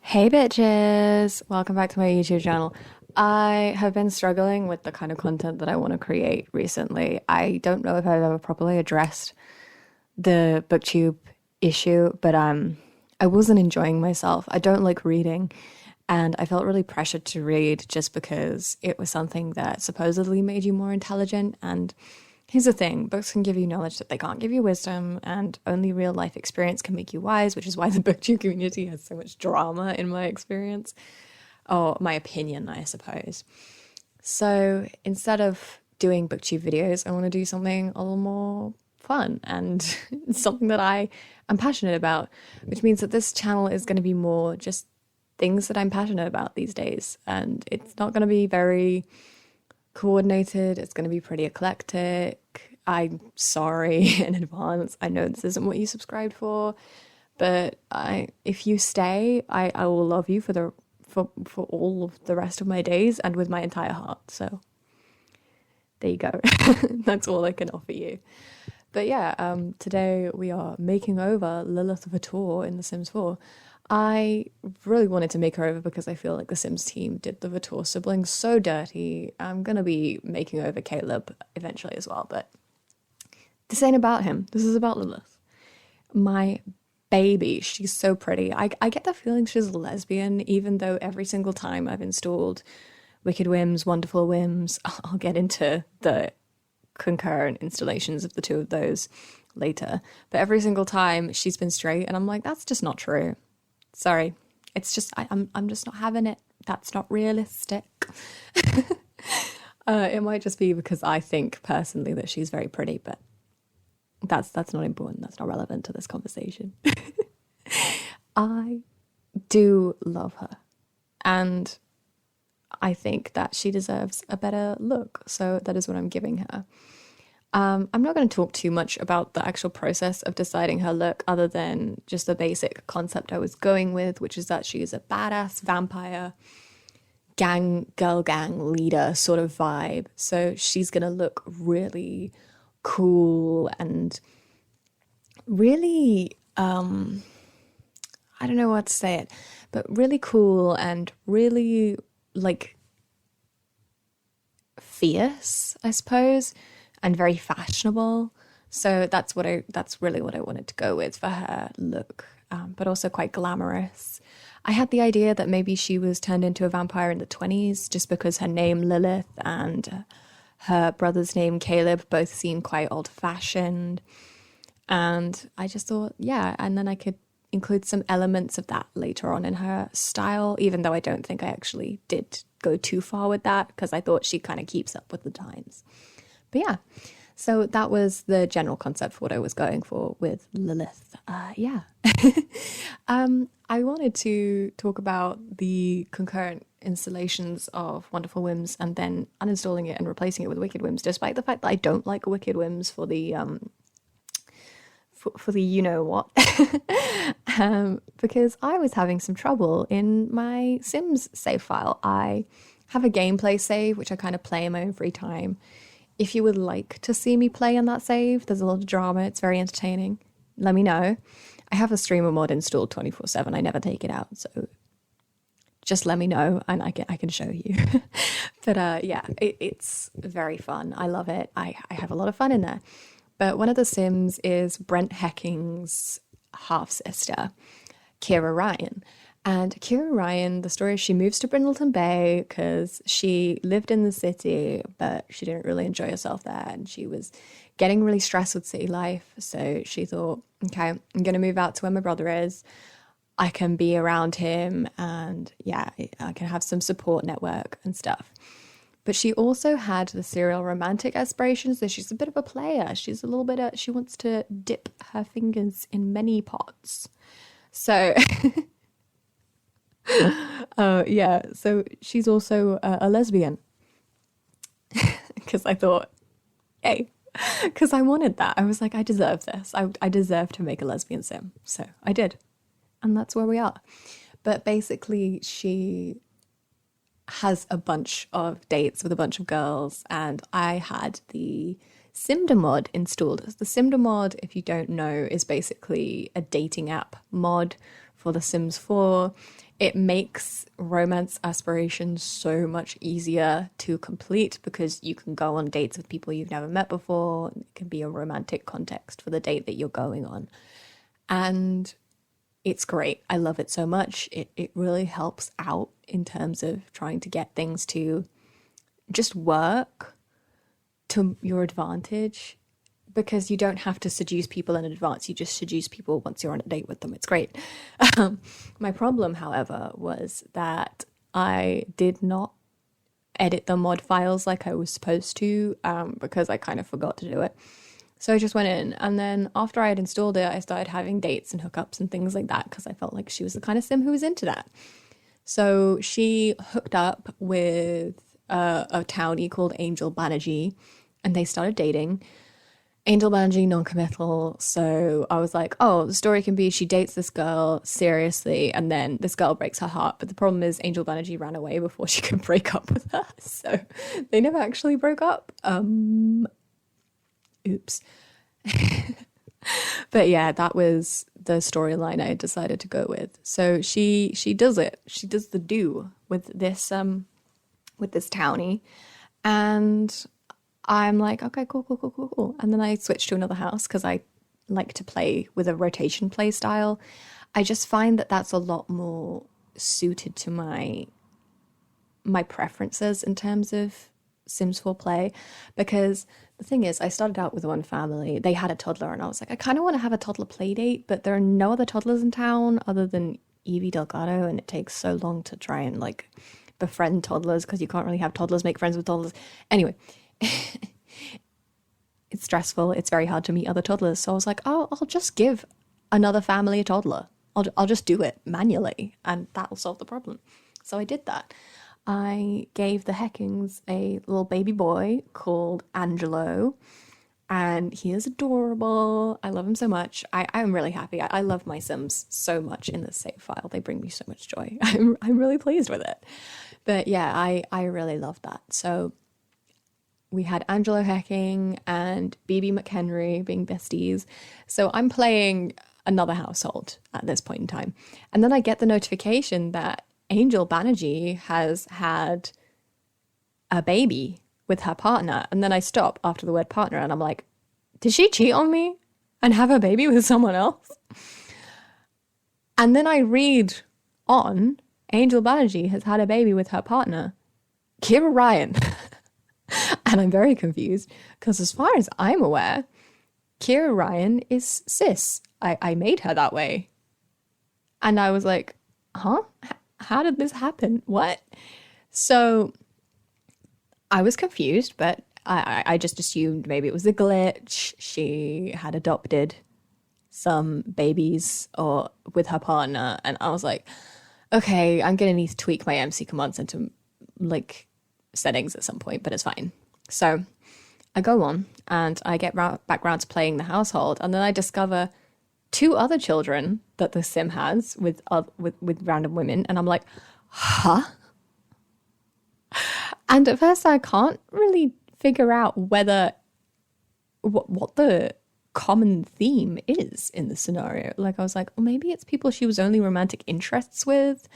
Hey bitches! Welcome back to my YouTube channel. I have been struggling with the kind of content that I want to create recently. I don't know if I've ever properly addressed the booktube issue, but I wasn't enjoying myself. I don't like reading, and I felt really pressured to read just because it was something that supposedly made you more intelligent. And here's the thing, books can give you knowledge that they can't give you wisdom, and only real life experience can make you wise, which is why the booktube community has so much drama in my experience, or my opinion, I suppose. So instead of doing booktube videos, I want to do something a little more fun and something that I am passionate about, which means that this channel is going to be more just things that I'm passionate about these days. And it's not going to be very coordinated. It's going to be pretty eclectic. I'm sorry in advance. I know this isn't what you subscribed for, but if you stay, I will love you for all of the rest of my days and with my entire heart. So there you go. That's all I can offer you. But yeah, today we are making over Lilith vatore in The Sims 4. I really wanted to make her over because I feel like the Sims team did the vatore siblings so dirty. I'm gonna be making over Caleb eventually as well, but this ain't about him. This is about Lilith. My baby, she's so pretty. I get the feeling she's a lesbian, even though every single time I've installed wickedwhims, wonderful whims, I'll get into the concurrent installations of the two of those later. But every single time she's been straight, and I'm like, that's just not true. Sorry, it's just I'm just not having it. That's not realistic. It might just be because I think personally that she's very pretty, but that's not important. That's not relevant to this conversation. I do love her, and I think that she deserves a better look. So that is what I'm giving her. I'm not going to talk too much about the actual process of deciding her look other than just the basic concept I was going with, which is that she is a badass vampire girl gang leader sort of vibe. So she's going to look really cool and really, I don't know what to say it, but really cool and really like fierce, I suppose, and very fashionable. So that's really what I wanted to go with for her look, but also quite glamorous. I had the idea that maybe she was turned into a vampire in the 20s just because her name Lilith and her brother's name Caleb both seem quite old-fashioned. And I just thought, yeah, and then I could include some elements of that later on in her style, even though I don't think I actually did go too far with that because I thought she kind of keeps up with the times. But yeah, so that was the general concept for what I was going for with Lilith. Yeah. I wanted to talk about the concurrent installations of Wonderful Whims and then uninstalling it and replacing it with Wicked Whims, despite the fact that I don't like Wicked Whims for the for the you know what, because I was having some trouble in my Sims save file. I have a gameplay save which I kind of play in my own free time. If you would like to see me play in that save, there's a lot of drama. It's very entertaining. Let me know. I have a streamer mod installed 24/7. I never take it out, so just let me know and I can show you. But yeah, it's very fun. I love it. I have a lot of fun in there. But one of the Sims is Brent Hecking's half-sister, Kira Ryan. And Kira Ryan, the story is she moves to Brindleton Bay because she lived in the city, but she didn't really enjoy herself there. And she was getting really stressed with city life. So she thought, okay, I'm going to move out to where my brother is. I can be around him and yeah, I can have some support network and stuff. But she also had the serial romantic aspirations. So she's a bit of a player. She's a little bit she wants to dip her fingers in many pots. So yeah, so she's also a lesbian. Because I thought, hey, because I wanted that. I was like, I deserve this. I deserve to make a lesbian sim. So I did. And that's where we are. But basically, she has a bunch of dates with a bunch of girls. And I had the Simda mod installed. The Simda mod, if you don't know, is basically a dating app mod for The Sims 4. it makes romance aspirations so much easier to complete because you can go on dates with people you've never met before. It can be a romantic context for the date that you're going on. And it's great. I love it so much. It really helps out in terms of trying to get things to just work to your advantage, because you don't have to seduce people in advance. You just seduce people once you're on a date with them. It's great. My problem, however, was that I did not edit the mod files like I was supposed to, because I kind of forgot to do it. So I just went in, and then after I had installed it, I started having dates and hookups and things like that because I felt like she was the kind of sim who was into that. So she hooked up with a townie called Angel Banerjee, and they started dating. Angel Banerjee non-committal, so I was like, oh, the story can be she dates this girl seriously, and then this girl breaks her heart. But the problem is Angel Banerjee ran away before she could break up with her, so they never actually broke up. Oops. But yeah, that was the storyline I decided to go with. So she does it. She does the do with this townie, and I'm like, okay, cool. And then I switched to another house because I like to play with a rotation play style. I just find that that's a lot more suited to my preferences in terms of Sims 4 play, because the thing is, I started out with one family. They had a toddler, and I was like, I kind of want to have a toddler play date, but there are no other toddlers in town other than Evie Delgado, and it takes so long to try and like befriend toddlers because you can't really have toddlers make friends with toddlers. Anyway, it's stressful. It's very hard to meet other toddlers. So I was like, oh, I'll just give another family a toddler. I'll just do it manually, and that'll solve the problem. So I did that. I gave the Heckings a little baby boy called Angelo, and he is adorable. I love him so much. I'm really happy. I love my Sims so much in this save file. They bring me so much joy. I'm really pleased with it. But yeah, I really love that. So we had Angelo Hecking and BB McHenry being besties. So I'm playing another household at this point in time. And then I get the notification that Angel Banerjee has had a baby with her partner. And then I stop after the word partner, and I'm like, did she cheat on me and have a baby with someone else? And then I read on, Angel Banerjee has had a baby with her partner, Kira Ryan. And I'm very confused because as far as I'm aware, Kira Ryan is cis. I made her that way. And I was like, huh? How did this happen? What? So I was confused, but I just assumed maybe it was a glitch. She had adopted some babies or with her partner. And I was like, okay, I'm going to need to tweak my MC Command Center like settings at some point, but it's fine. So I go on and I get back round to playing the household, and then I discover 2 other children that the sim has with random women, and I'm like, huh? And at first I can't really figure out whether what the common theme is in the scenario. Like I was like, oh, maybe it's people she was only romantic interests with,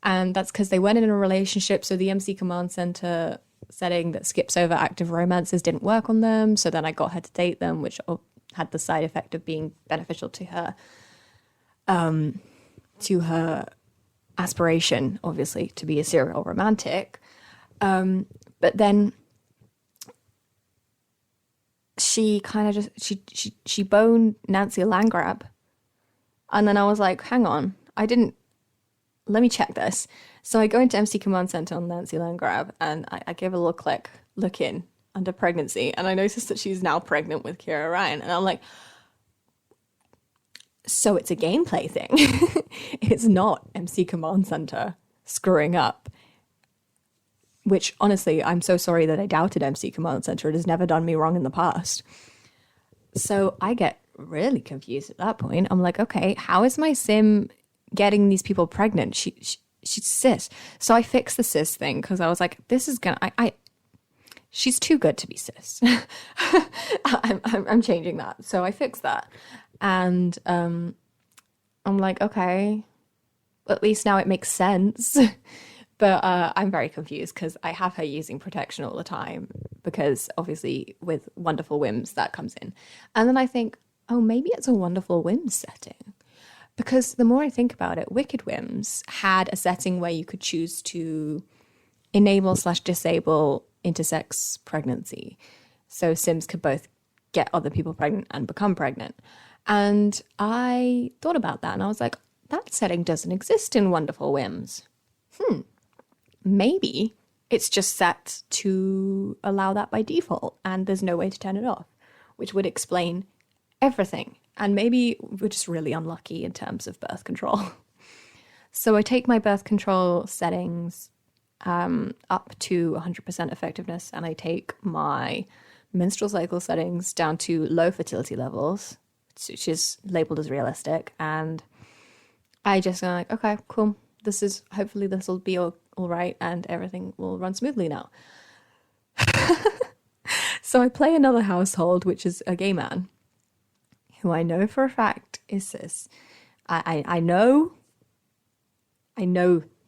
and that's because they weren't in a relationship, so the MC Command Center setting that skips over active romances didn't work on them. So then I got her to date them, which had the side effect of being beneficial to her aspiration, obviously, to be a serial romantic. But then she kind of just she boned Nancy Landgrab, and then I was like, hang on, let me check this. So I go into MC Command Center on Nancy Landgrab, and I give a little look in under pregnancy, and I noticed that she's now pregnant with Kira Ryan, and I'm like, so it's a gameplay thing. It's not MC Command Center screwing up, which honestly, I'm so sorry that I doubted MC Command Center. It has never done me wrong in the past. So I get really confused at that point. I'm like, okay, how is my sim getting these people pregnant? She's cis. So I fixed the cis thing because I was like, this is gonna, she's too good to be cis. I'm changing that. So I fixed that. And I'm like, okay, at least now it makes sense. But I'm very confused because I have her using protection all the time because obviously with Wonderful Whims that comes in. And then I think, oh, maybe it's a Wonderful Whims setting. Because the more I think about it, Wicked Whims had a setting where you could choose to enable/disable intersex pregnancy. So Sims could both get other people pregnant and become pregnant. And I thought about that and I was like, that setting doesn't exist in Wonderful Whims. Maybe it's just set to allow that by default and there's no way to turn it off, which would explain everything. And maybe we're just really unlucky in terms of birth control. So I take my birth control settings up to 100% effectiveness, and I take my menstrual cycle settings down to low fertility levels, which is labeled as realistic. And I just go like, okay, cool. Hopefully this will be all right and everything will run smoothly now. So I play another household, which is a gay man, who I know for a fact is cis. I know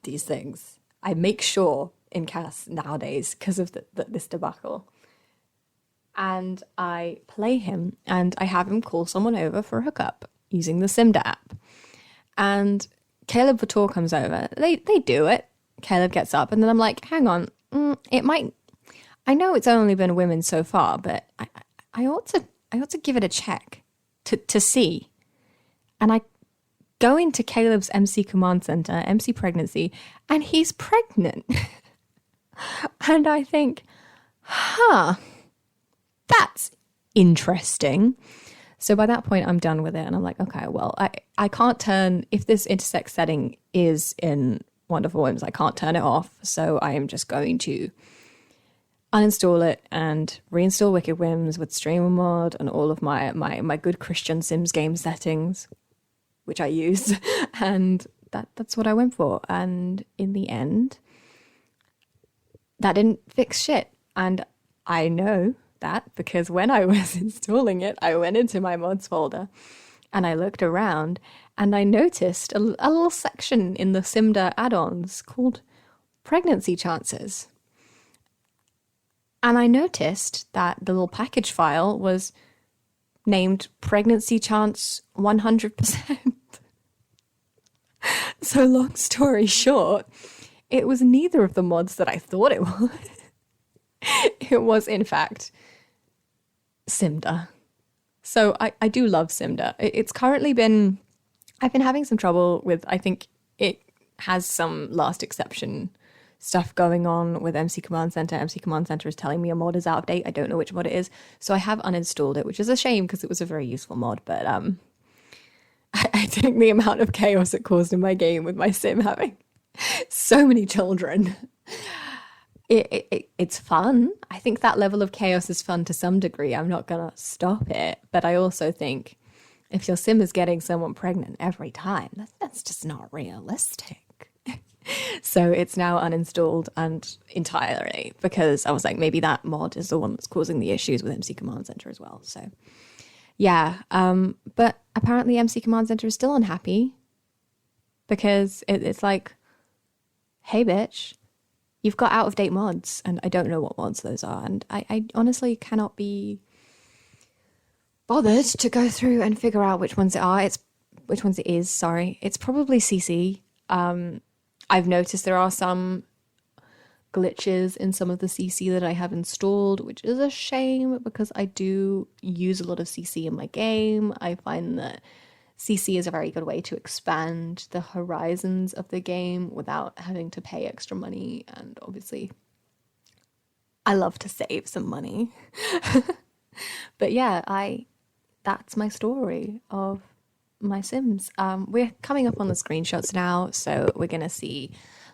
these things. I make sure in CAS nowadays because of this debacle. And I play him and I have him call someone over for a hookup using the Simda app. And Caleb Vatore comes over. They do it. Caleb gets up and then I'm like, hang on, I know it's only been women so far, but I ought to give it a check to see. And I go into Caleb's MC command center, MC pregnancy, and he's pregnant. And I think, that's interesting. So by that point, I'm done with it. And I'm like, okay, well, I can't turn, if this intersex setting is in Wonderful Whims, I can't turn it off. So I am just going to uninstall it and reinstall Wicked Whims with streamer mod and all of my good Christian Sims game settings, which I use. And that's what I went for. And in the end, that didn't fix shit. And I know that because when I was installing it, I went into my mods folder and I looked around and I noticed a little section in the Simda add-ons called pregnancy chances. And I noticed that the little package file was named pregnancy chance 100%. So long story short, it was neither of the mods that I thought it was. It was, in fact, Simda. So I do love Simda. It's currently been, I've been having some trouble with, I think it has some last exception stuff going on with MC Command Center. MC Command Center is telling me a mod is out of date. I don't know which mod it is. So I have uninstalled it, which is a shame because it was a very useful mod. But I think the amount of chaos it caused in my game with my sim having so many children, it's fun. I think that level of chaos is fun to some degree. I'm not going to stop it. But I also think if your sim is getting someone pregnant every time, that's just not realistic. So it's now uninstalled and entirely because I was like, maybe that mod is the one that's causing the issues with MC Command Center as well. So yeah, but apparently MC Command Center is still unhappy because it's like, hey bitch, you've got out of date mods and I don't know what mods those are. And I honestly cannot be bothered to go through and figure out which ones it is. Sorry. It's probably CC. I've noticed there are some glitches in some of the CC that I have installed, which is a shame because I do use a lot of CC in my game. I find that CC is a very good way to expand the horizons of the game without having to pay extra money. And obviously, I love to save some money. But yeah, that's my story of my Sims. We're coming up on the screenshots now, so we're gonna see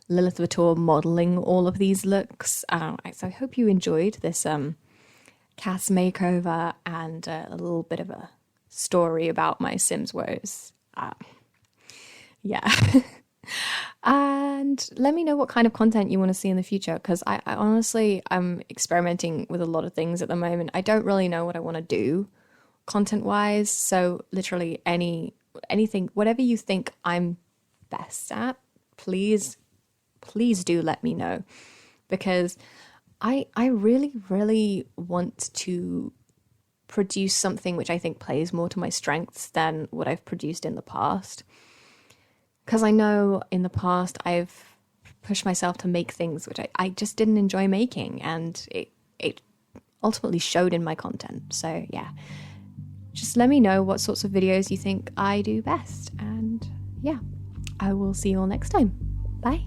Lilith Vatore modeling all of these looks. So I hope you enjoyed this cast makeover and a little bit of a story about my Sims woes. Yeah. And let me know what kind of content you want to see in the future, because I honestly, I'm experimenting with a lot of things at the moment. I don't really know what I want to do content wise, so literally anything, whatever you think I'm best at, please do let me know, because I really, really want to produce something which I think plays more to my strengths than what I've produced in the past. Because I know in the past I've pushed myself to make things which I just didn't enjoy making, and it ultimately showed in my content. So yeah, just let me know what sorts of videos you think I do best, and yeah, I will see you all next time. Bye.